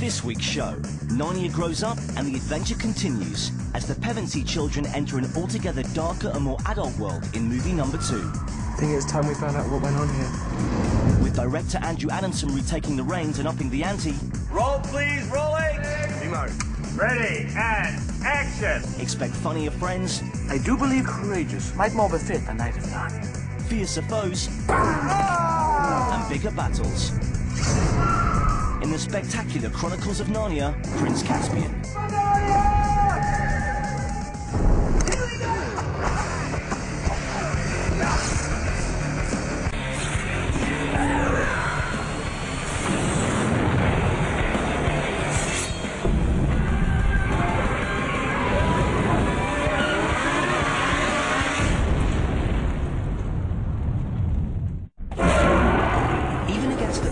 this week's show. Narnia grows up and the adventure continues as the Pevensey children enter an altogether darker and more adult world in movie number 2. I think it's time we found out what went on here. With director Andrew Adamson retaking the reins and upping the ante. Roll please, rolling! Nemo. Ready, and action! Expect funnier friends. I do believe courageous might more befit the Knight of Narnia. Fiercer foes. And bigger battles. In the spectacular Chronicles of Narnia, Prince Caspian.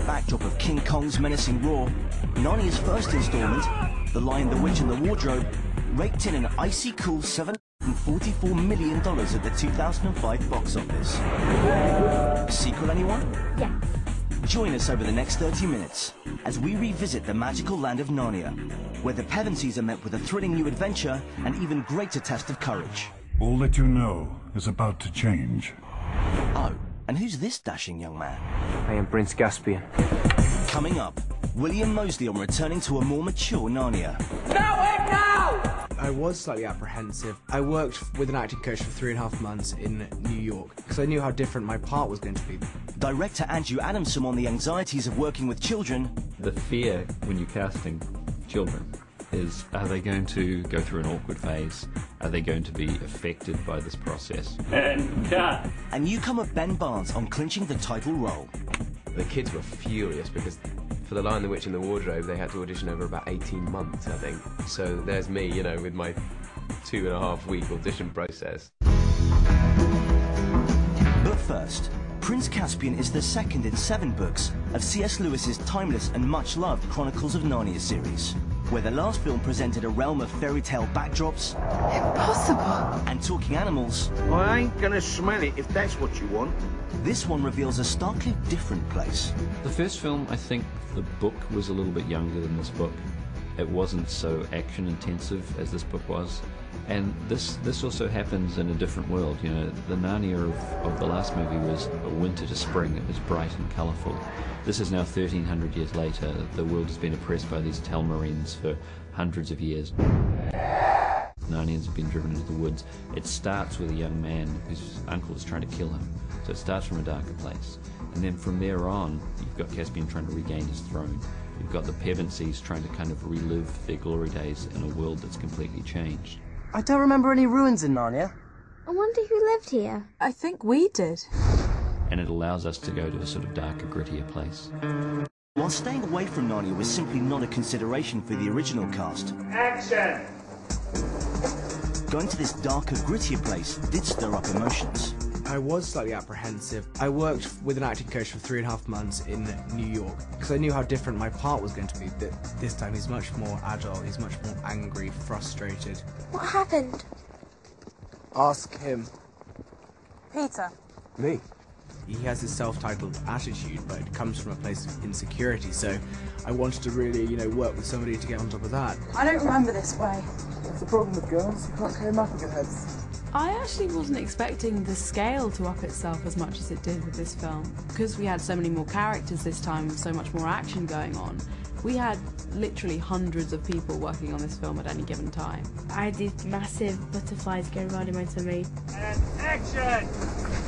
Backdrop of King Kong's menacing roar, Narnia's first installment, The Lion, the Witch and the Wardrobe, raked in an icy cool $744 million at the 2005 box office. Sequel, anyone? Yeah. Join us over the next 30 minutes as we revisit the magical land of Narnia, where the Pevenseys are met with a thrilling new adventure and even greater test of courage. All that you know is about to change. Oh, and who's this dashing young man? I am Prince Caspian. Coming up, William Moseley on returning to a more mature Narnia. Now! I was slightly apprehensive. I worked with an acting coach for 3.5 months in New York because I knew how different my part was going to be. Director Andrew Adamson on the anxieties of working with children. The fear when you're casting children is, are they going to go through an awkward phase? Are they going to be affected by this process? And cut! And newcomer Ben Barnes on clinching the title role. The kids were furious because for The Lion, the Witch and the Wardrobe they had to audition over about 18 months, I think. So there's me, you know, with my 2.5-week audition process. But first, Prince Caspian is the second in 7 books of C.S. Lewis's timeless and much-loved Chronicles of Narnia series, where the last film presented a realm of fairy tale backdrops. Impossible. And talking animals. Well, I ain't gonna smell it if that's what you want. This one reveals a starkly different place. The first film, I think the book was a little bit younger than this book. It wasn't so action intensive as this book was. And this also happens in a different world. You know, the Narnia of the last movie was a winter to spring. It was bright and colourful. This is now 1,300 years later. The world has been oppressed by these Telmarines for hundreds of years. Narnians have been driven into the woods. It starts with a young man whose uncle is trying to kill him. So it starts from a darker place. And then from there on, you've got Caspian trying to regain his throne. You've got the Pevenseys trying to kind of relive their glory days in a world that's completely changed. I don't remember any ruins in Narnia. I wonder who lived here. I think we did. And it allows us to go to a sort of darker, grittier place. While staying away from Narnia was simply not a consideration for the original cast. Action! Going to this darker, grittier place did stir up emotions. I was slightly apprehensive. I worked with an acting coach for 3.5 months in New York because I knew how different my part was going to be. This time he's much more adult, he's much more angry, frustrated. What happened? Ask him. Peter. Me? He has this self-titled attitude, but it comes from a place of insecurity, so I wanted to really, work with somebody to get on top of that. I don't remember this way. What's the problem with girls? You can't carry them up on your heads. I actually wasn't expecting the scale to up itself as much as it did with this film. Because we had so many more characters this time, with so much more action going on, we had literally hundreds of people working on this film at any given time. I had these massive butterflies going around in my tummy. And action!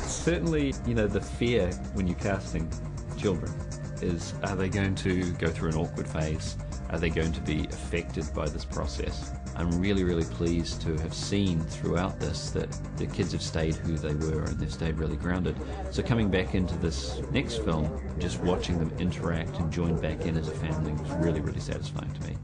Certainly, the fear when you're casting children is, are they going to go through an awkward phase? Are they going to be affected by this process? I'm really, really pleased to have seen throughout this that the kids have stayed who they were and they've stayed really grounded. So coming back into this next film, just watching them interact and join back in as a family was really, really satisfying to me.